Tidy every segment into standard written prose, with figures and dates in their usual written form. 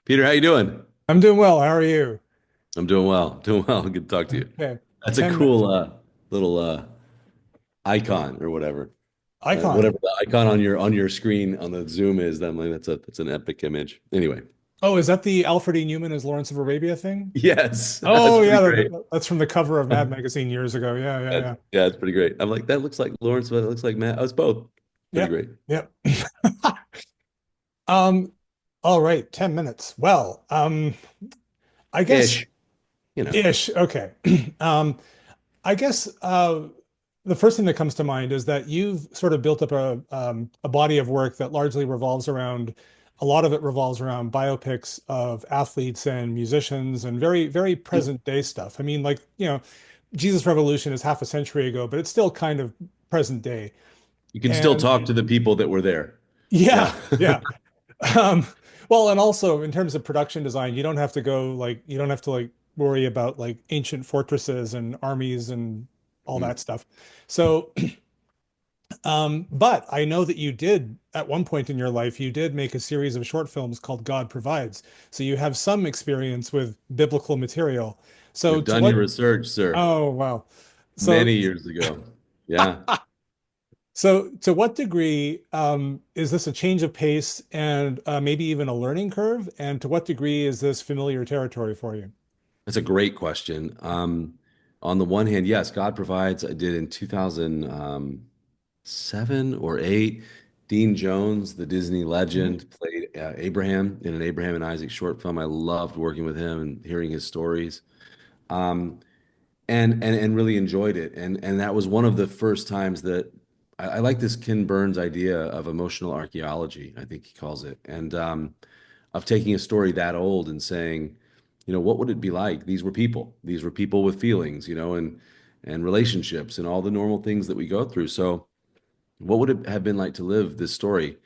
Peter, how you doing? I'm doing well. How are you? I'm doing well. Doing well. Good to talk to you. Okay. That's a 10 minutes. cool little icon or whatever. Icon. Whatever the icon on your screen on the Zoom is, I'm like, that's an epic image. Anyway, Oh, is that the Alfred E. Newman as Lawrence of Arabia thing? yes, that's Oh, pretty yeah. great. That's from the cover of Mad Magazine years ago. Yeah, yeah, yeah. Yeah, it's pretty great. I'm like, that looks like Lawrence, but it looks like Matt. Oh, it's both. Pretty Yep. great. Yep. Um, all right. 10 minutes. Well, I guess Ish, you know. ish. Okay. Um, I guess the first thing that comes to mind is that you've sort of built up a body of work that largely revolves around a lot of it revolves around biopics of athletes and musicians and very, very Yep. present day stuff. I mean, like, Jesus Revolution is half a century ago, but it's still kind of present day. You can still And talk to the people that were there. yeah, Yeah. yeah. Um, well, and also in terms of production design, you don't have to like worry about like ancient fortresses and armies and all Mm. that stuff. So, but I know that you did at one point in your life, you did make a series of short films called God Provides. So you have some experience with biblical material. So You've to done your what, research, sir, oh, wow. So many years ago. Yeah. So, to what degree is this a change of pace and maybe even a learning curve? And to what degree is this familiar territory for you? That's a great question. On the one hand, yes, God provides. I did in 2007 or eight. Dean Jones, the Disney Mhm. legend, played Abraham in an Abraham and Isaac short film. I loved working with him and hearing his stories, um, and really enjoyed it. And that was one of the first times that I like this Ken Burns idea of emotional archaeology, I think he calls it, and of taking a story that old and saying, what would it be like? These were people. These were people with feelings, and relationships and all the normal things that we go through. So, what would it have been like to live this story?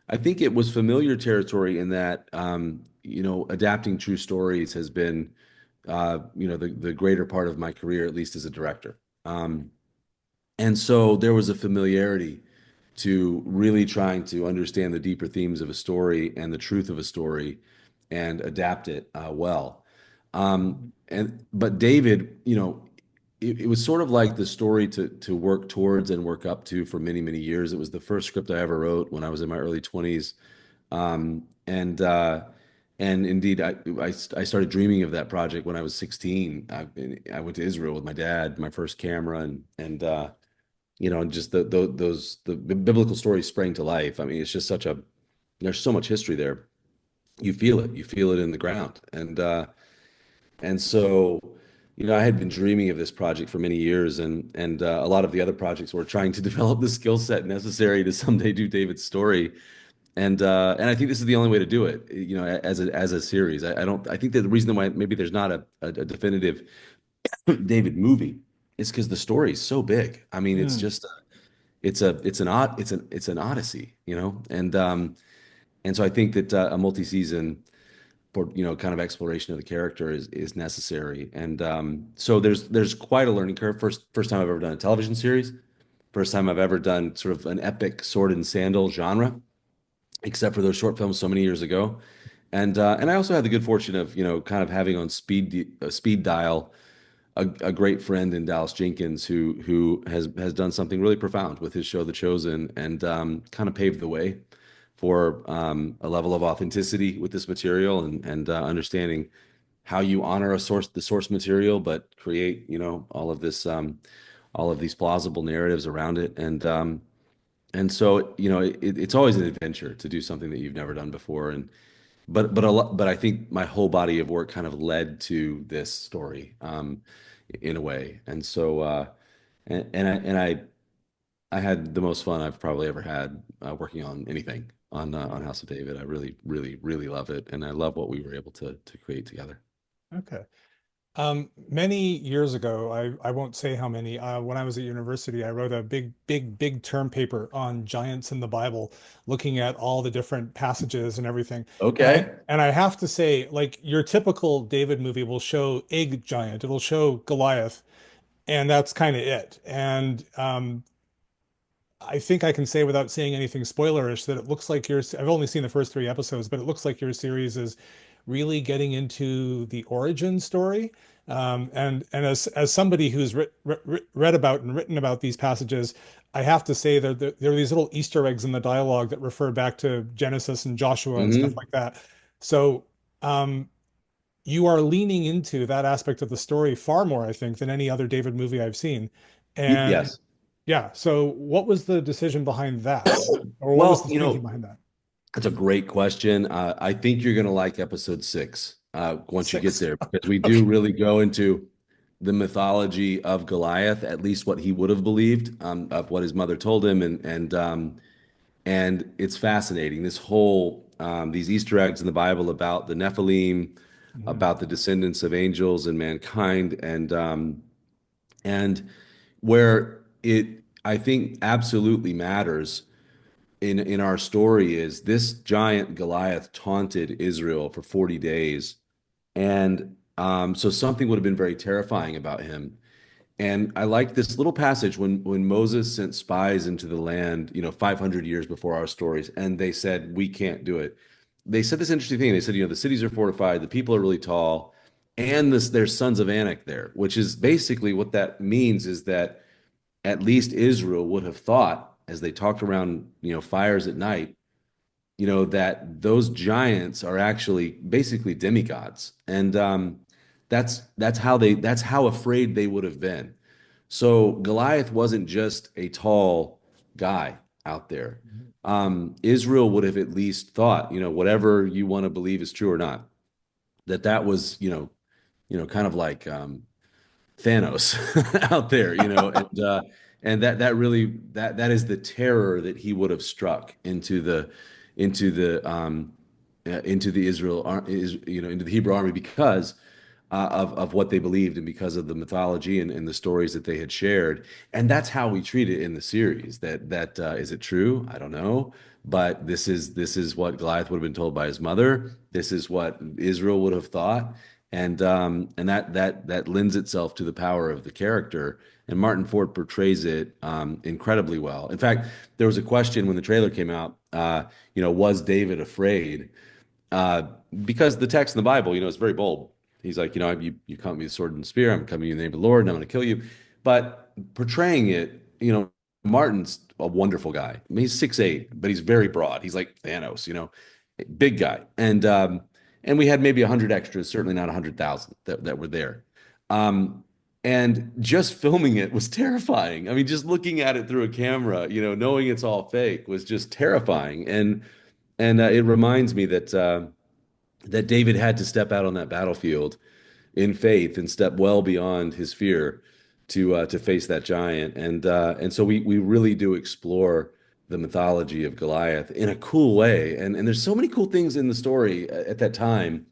I think it was familiar territory in that, adapting true stories has been, the greater part of my career, at least as a director. And so there was a familiarity to really trying to understand the deeper themes of a story and the truth of a story and adapt it well. And but David, it was sort of like the story to work towards and work up to for many, many years. It was the first script I ever wrote when I was in my early 20s. And indeed, I started dreaming of that project when I was 16. I went to Israel with my dad, my first camera, and just the biblical stories sprang to life. I mean, it's just there's so much history there. You feel it in the ground, and so I had been dreaming of this project for many years, and a lot of the other projects were trying to develop the skill set necessary to someday do David's story. And I think this is the only way to do it, as a series. I don't. I think that the reason why maybe there's not a definitive David movie is because the story is so big. I mean, it's Mm. just it's an odyssey, and so I think that a multi-season for kind of exploration of the character is necessary. And so there's quite a learning curve. First time I've ever done a television series. First time I've ever done sort of an epic sword and sandal genre, except for those short films so many years ago. And I also had the good fortune of kind of having on speed dial a great friend in Dallas Jenkins who has done something really profound with his show The Chosen and kind of paved the way for a level of authenticity with this material and understanding how you honor the source material, but create all of these plausible narratives around it. And so it's always an adventure to do something that you've never done before. But I think my whole body of work kind of led to this story in a way. And so I had the most fun I've probably ever had working on anything on House of David. I really, really, really love it, and I love what we were able to create together. Okay. Many years ago, I won't say how many, when I was at university, I wrote a big, big, big term paper on giants in the Bible, looking at all the different passages and everything. Okay. And I have to say, like your typical David movie will show a giant, it'll show Goliath, and that's kind of it. And I think I can say without saying anything spoilerish that it looks like I've only seen the first three episodes, but it looks like your series is really getting into the origin story. And as somebody who's read about and written about these passages, I have to say that there are these little Easter eggs in the dialogue that refer back to Genesis and Joshua and stuff Hmm. like that. So you are leaning into that aspect of the story far more, I think, than any other David movie I've seen. And Yes. yeah, so what was the decision behind that? Or what was Well, the thinking behind that? that's a great question. I think you're going to like episode six once you get Six. there, because we do Okay. really go into the mythology of Goliath, at least what he would have believed, of what his mother told him, and it's fascinating. This whole these Easter eggs in the Bible about the Nephilim, Mhm. about the descendants of angels and mankind, and where it I think absolutely matters in our story is this giant Goliath taunted Israel for 40 days. And so something would have been very terrifying about him. And I like this little passage when Moses sent spies into the land, 500 years before our stories, and they said, we can't do it. They said this interesting thing. They said, the cities are fortified, the people are really tall, and there's sons of Anak there, which is basically what that means is that at least Israel would have thought as they talked around, fires at night, that those giants are actually basically demigods. And that's how afraid they would have been. So Goliath wasn't just a tall guy out there. Mhm. Israel would have at least thought, whatever you want to believe is true or not, that was, kind of like Thanos out there, and that really that is the terror that he would have struck into the into the into the Hebrew army because of what they believed and because of the mythology and the stories that they had shared. And that's how we treat it in the series. Is it true? I don't know. But this is what Goliath would have been told by his mother. This is what Israel would have thought. And that lends itself to the power of the character. And Martin Ford portrays it incredibly well. In fact, there was a question when the trailer came out, was David afraid? uh, because the text in the Bible, is very bold. He's like, you come with sword and spear. I'm coming in the name of the Lord, and I'm going to kill you. But portraying it, Martin's a wonderful guy. I mean, he's 6'8", but he's very broad. He's like Thanos, big guy. And we had maybe 100 extras, certainly not 100,000 that were there. And just filming it was terrifying. I mean, just looking at it through a camera, knowing it's all fake was just terrifying. And it reminds me that David had to step out on that battlefield in faith and step well beyond his fear to face that giant. And so we really do explore the mythology of Goliath in a cool way. And there's so many cool things in the story at that time.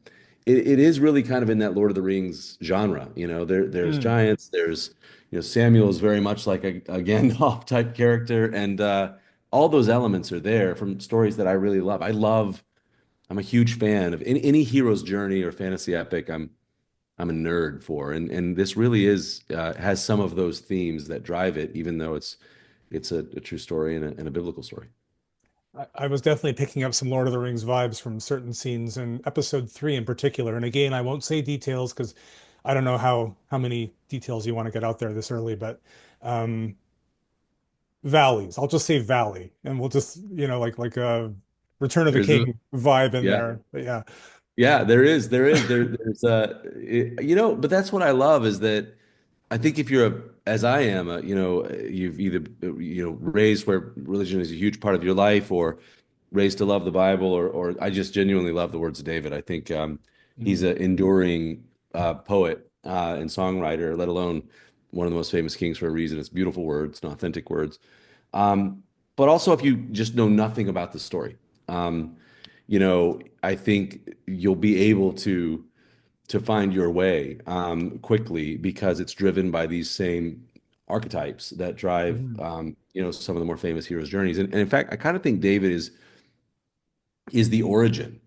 It is really kind of in that Lord of the Rings genre. There's Mm. giants. There's Samuel is very much like a Gandalf type character, and all those elements are there from stories that I really love. I'm a huge fan of any hero's journey or fantasy epic. I'm a nerd for, and this really is has some of those themes that drive it, even though it's a true story and a biblical story. I was definitely picking up some Lord of the Rings vibes from certain scenes in episode three in particular. And again, I won't say details because I don't know how many details you want to get out there this early, but um, valleys. I'll just say valley, and we'll just like a Return of the There's a King vibe in Yeah. there. But yeah. Yeah, there's but that's what I love is that I think if as I am, you've either, raised where religion is a huge part of your life or raised to love the Bible or I just genuinely love the words of David. I think he's Mm. an enduring poet and songwriter, let alone one of the most famous kings for a reason. It's beautiful words and authentic words. Um, but also if you just know nothing about the story, um, I think you'll be able to find your way quickly because it's driven by these same archetypes that drive Mhm. some of the more famous heroes' journeys. And in fact, I kind of think David is the origin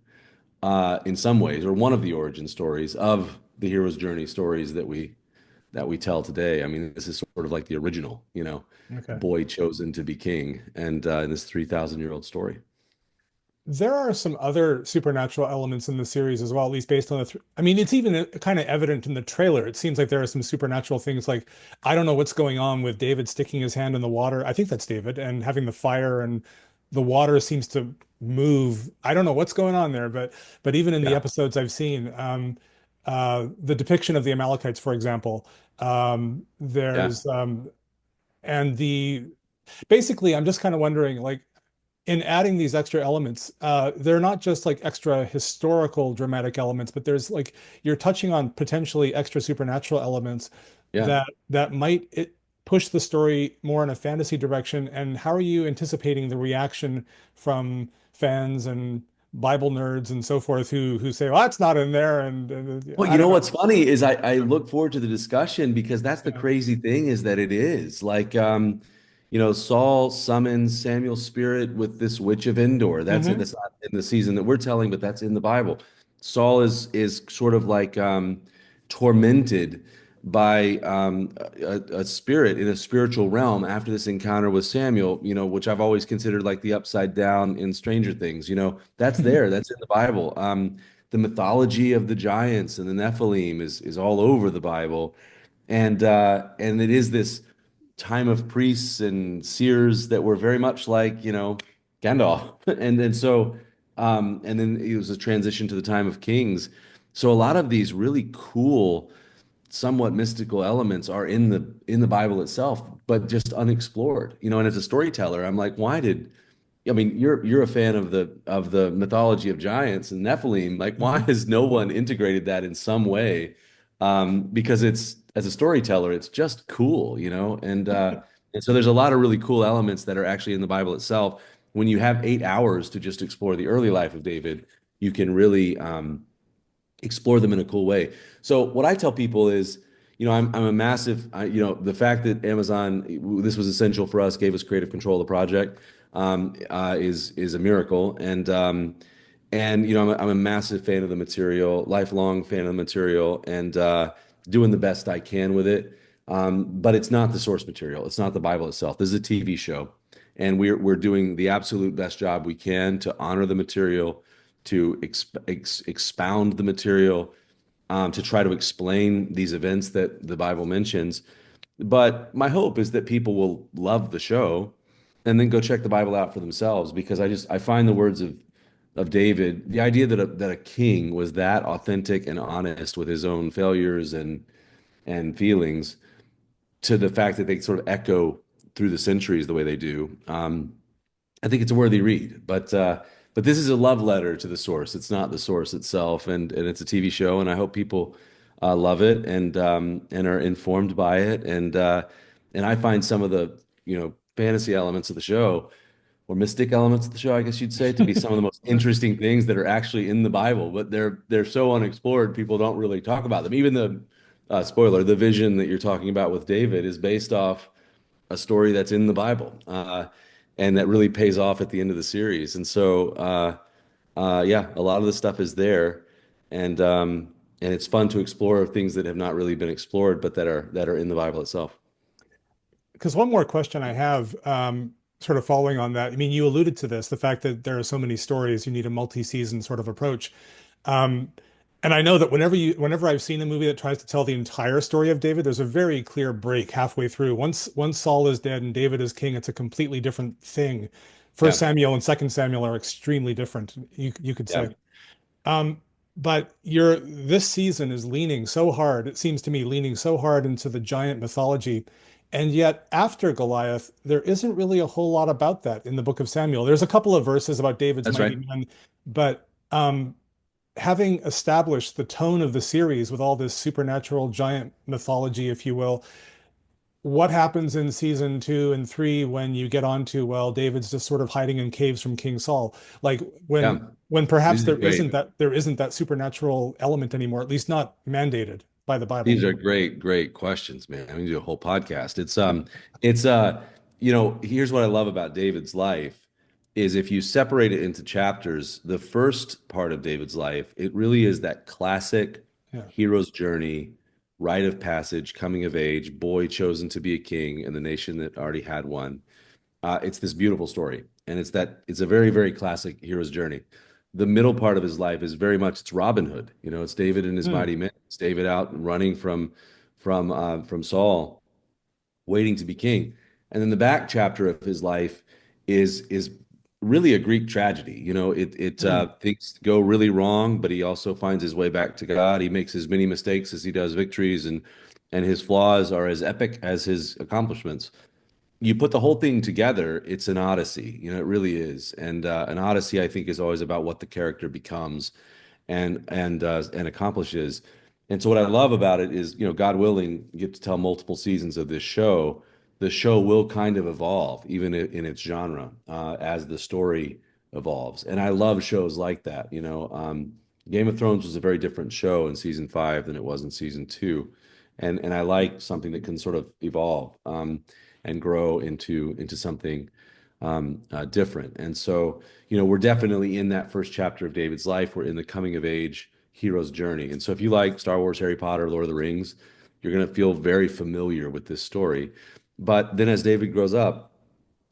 in some ways, or one of the origin stories of the hero's journey stories that we tell today. I mean, this is sort of like the original, Okay. boy chosen to be king, and in this 3,000-year-old story. There are some other supernatural elements in the series as well, at least based on the th I mean, it's even kind of evident in the trailer. It seems like there are some supernatural things like I don't know what's going on with David sticking his hand in the water. I think that's David and having the fire and the water seems to move. I don't know what's going on there, but even in the Yeah, episodes I've seen, the depiction of the Amalekites, for example, yeah, there's and the basically I'm just kind of wondering like in adding these extra elements, they're not just like extra historical dramatic elements, but there's like you're touching on potentially extra supernatural elements yeah. that might push the story more in a fantasy direction. And how are you anticipating the reaction from fans and Bible nerds and so forth who say, "Well, that's not in there," and Well, I you don't know know. what's funny is I look forward to the discussion because that's the Yeah. crazy thing is that it is like Saul summons Samuel's spirit with this witch of Endor. That's it. Hmm. That's not in the season that we're telling, but that's in the Bible. Saul is sort of like tormented by a spirit in a spiritual realm after this encounter with Samuel, which I've always considered like the upside down in Stranger Things. That's there, that's in the Bible. The mythology of the giants and the Nephilim is all over the Bible, and it is this time of priests and seers that were very much like Gandalf, and then it was a transition to the time of kings. So a lot of these really cool, somewhat mystical elements are in the Bible itself, but just unexplored. And as a storyteller, I'm like, why did I mean, you're a fan of the mythology of giants and Nephilim. Like, why Hmm. has no one integrated that in some way? Because it's as a storyteller, it's just cool, and so there's a lot of really cool elements that are actually in the Bible itself. When you have 8 hours to just explore the early life of David, you can really explore them in a cool way. So what I tell people is, I'm a massive, the fact that Amazon, this was essential for us, gave us creative control of the project, is a miracle. And I'm a massive fan of the material, lifelong fan of the material, and doing the best I can with it. But it's not the source material. It's not the Bible itself. This is a TV show, and we're doing the absolute best job we can to honor the material, to expound the material, to try to explain these events that the Bible mentions. But my hope is that people will love the show and then go check the Bible out for themselves because I find the words of David, the idea that a king was that authentic and honest with his own failures and feelings, to the fact that they sort of echo through the centuries the way they do. I think it's a worthy read, but this is a love letter to the source. It's not the source itself, and it's a TV show, and I hope people love it and are informed by it, and I find some of the fantasy elements of the show or mystic elements of the show, I guess you'd say, to be some of the most interesting things that are actually in the Bible, but they're so unexplored, people don't really talk about them. Even the spoiler, the vision that you're talking about with David is based off a story that's in the Bible, and that really pays off at the end of the series. And so, yeah, a lot of the stuff is there, and it's fun to explore things that have not really been explored, but that are in the Bible itself. Because one more question I have, sort of following on that. I mean, you alluded to this, the fact that there are so many stories, you need a multi-season sort of approach. Um, and I know that whenever I've seen a movie that tries to tell the entire story of David, there's a very clear break halfway through. Once Saul is dead and David is king, it's a completely different thing. First Yeah, Samuel and Second Samuel are extremely different, you could yeah, say. But this season is leaning so hard, it seems to me, leaning so hard into the giant mythology. And yet, after Goliath, there isn't really a whole lot about that in the book of Samuel. There's a couple of verses about David's that's mighty right. men, but having established the tone of the series with all this supernatural giant mythology, if you will, what happens in season 2 and 3 when you get onto, well, David's just sort of hiding in caves from King Saul? Like Yeah, when perhaps these are great. there isn't that supernatural element anymore, at least not mandated by the Bible. These are great, great questions, man. I mean, do a whole podcast. It's here's what I love about David's life is if you separate it into chapters, the first part of David's life, it really is that classic Yeah. hero's journey, rite of passage, coming of age, boy chosen to be a king in the nation that already had one. It's this beautiful story. and it's a very, very classic hero's journey. The middle part of his life is very much it's Robin Hood. It's David and his Hmm. mighty men. It's David out running from Saul, waiting to be king. And then the back chapter of his life is really a Greek tragedy. Hmm. Things go really wrong, but he also finds his way back to God. He makes as many mistakes as he does victories, and his flaws are as epic as his accomplishments. You put the whole thing together, it's an odyssey. It really is. And an odyssey, I think, is always about what the character becomes and accomplishes. And so what I love about it is, God willing, you get to tell multiple seasons of this show. The show will kind of evolve, even in its genre, as the story evolves. And I love shows like that. Game of Thrones was a very different show in season 5 than it was in season 2, and I like something that can sort of evolve and grow into something different. And so, we're definitely in that first chapter of David's life. We're in the coming of age hero's journey. And so, if you like Star Wars, Harry Potter, Lord of the Rings, you're going to feel very familiar with this story. But then, as David grows up,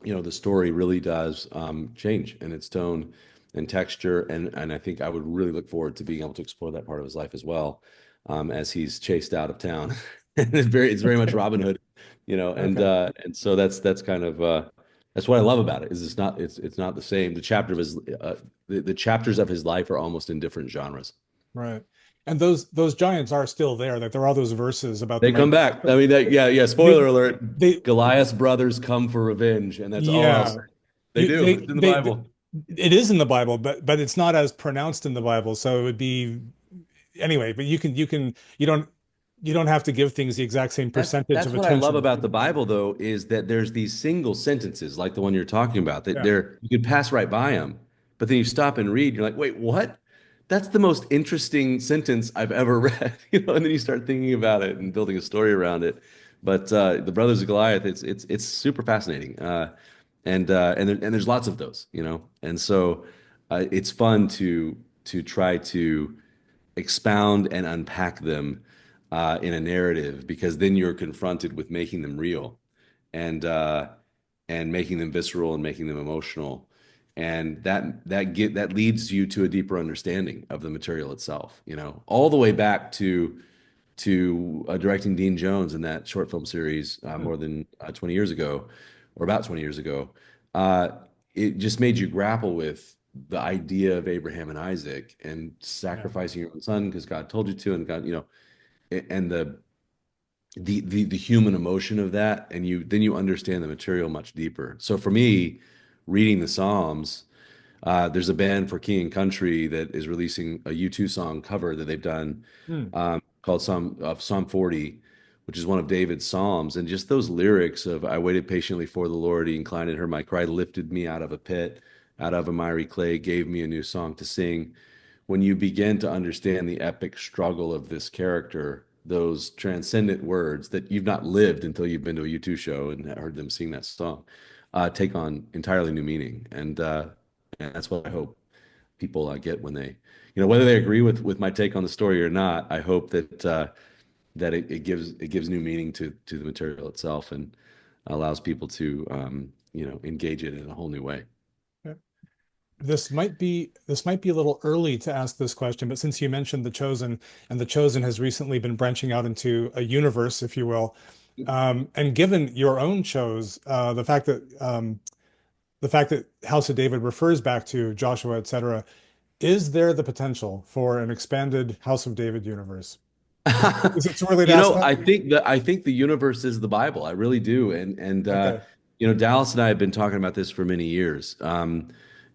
the story really does change in its tone and texture. And I think I would really look forward to being able to explore that part of his life as well, as he's chased out of town. It's very much Okay. Robin Hood, Okay. and so that's kind of that's what I love about it is it's not the same. The chapters of his life are almost in different genres. Right. And those giants are still there. Like there are those verses about the They come might. back. I mean, yeah. They Spoiler alert: they Goliath's brothers come for revenge, and that's all I'll say. yeah. They You do. It's in the Bible. it is in the Bible, but it's not as pronounced in the Bible. So it would be anyway, but you don't have to give things the exact same That's percentage that's of what I love attention. about the Bible, though, is that there's these single sentences like the one you're talking about that Yeah. you could pass right by them, but then you stop and read, you're like, wait, what? That's the most interesting sentence I've ever read, and then you start thinking about it and building a story around it. But the Brothers of Goliath, it's super fascinating, and there's lots of those, and so it's fun to try to expound and unpack them in a narrative because then you're confronted with making them real and making them visceral and making them emotional, and that leads you to a deeper understanding of the material itself. All the way back to directing Dean Jones in that short film series Hmm. more than 20 years ago, or about 20 years ago. Uh, it just made you grapple with the idea of Abraham and Isaac and Yeah. sacrificing your own son because God told you to, and God, and the human emotion of that, and you understand the material much deeper. So for me, reading the Psalms, there's a band for King and Country that is releasing a U2 song cover that they've done Hmm. called Psalm 40, which is one of David's Psalms. And just those lyrics of I waited patiently for the Lord, he inclined and heard my cry, lifted me out of a pit, out of a miry clay, gave me a new song to sing. When you begin to understand the epic struggle of this character, those transcendent words that you've not lived until you've been to a U2 show and heard them sing that song, take on entirely new meaning. And that's what I hope people get when they, whether they agree with my take on the story or not. I hope that it gives new meaning to the material itself and allows people to engage it in a whole new way. Yeah. This might be a little early to ask this question, but since you mentioned The Chosen, and The Chosen has recently been branching out into a universe, if you will, and given your own shows, the fact that House of David refers back to Joshua, etc., is there the potential for an expanded House of David universe? Is it too early to ask that? I think the universe is the Bible. I really do. And Okay. Dallas and I have been talking about this for many years.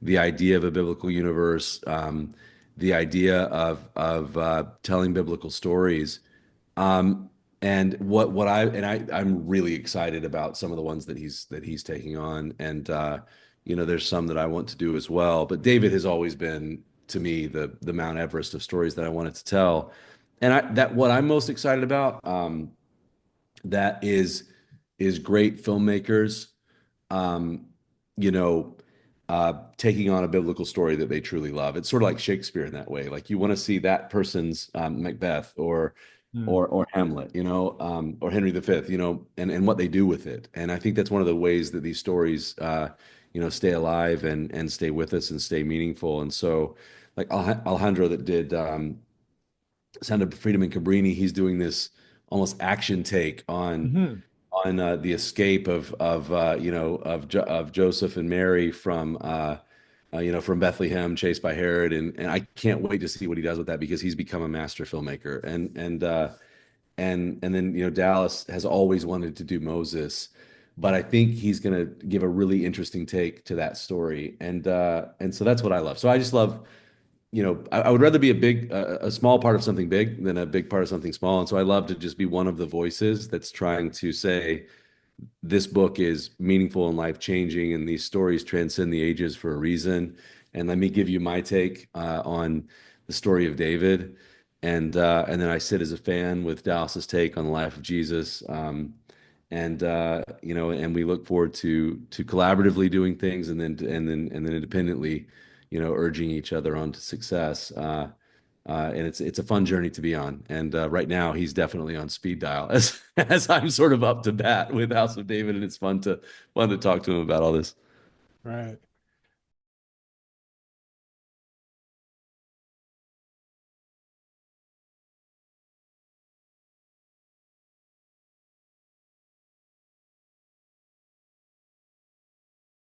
The idea of a biblical universe, the idea of telling biblical stories. Um, and I'm really excited about some of the ones that he's taking on. And there's some that I want to do as well. But David has always been to me the Mount Everest of stories that I wanted to tell. And what I'm most excited about, that is great filmmakers, um, you know, taking on a biblical story that they truly love. It's sort of like Shakespeare in that way. Like you want to see that person's Macbeth or Hmm. or Hamlet, or Henry V, and what they do with it. And I think that's one of the ways that these stories stay alive and stay with us and stay meaningful. And so, like Alejandro that did Sound of Freedom and Cabrini, he's doing this almost action take Hmm. on the escape of Joseph and Mary from Bethlehem, chased by Herod, and I can't wait to see what he does with that because he's become a master filmmaker. And then Dallas has always wanted to do Moses, but I think he's going to give a really interesting take to that story, and so that's what I love. So I just love, I would rather be a small part of something big than a big part of something small, and so I love to just be one of the voices that's trying to say this book is meaningful and life changing, and these stories transcend the ages for a reason. And let me give you my take on the story of David, and then I sit as a fan with Dallas's take on the life of Jesus. And we look forward to collaboratively doing things, and then independently, urging each other on to success. And it's a fun journey to be on. And right now, he's definitely on speed dial as I'm sort of up to bat with House of David, and it's fun to talk to him about all this. Right.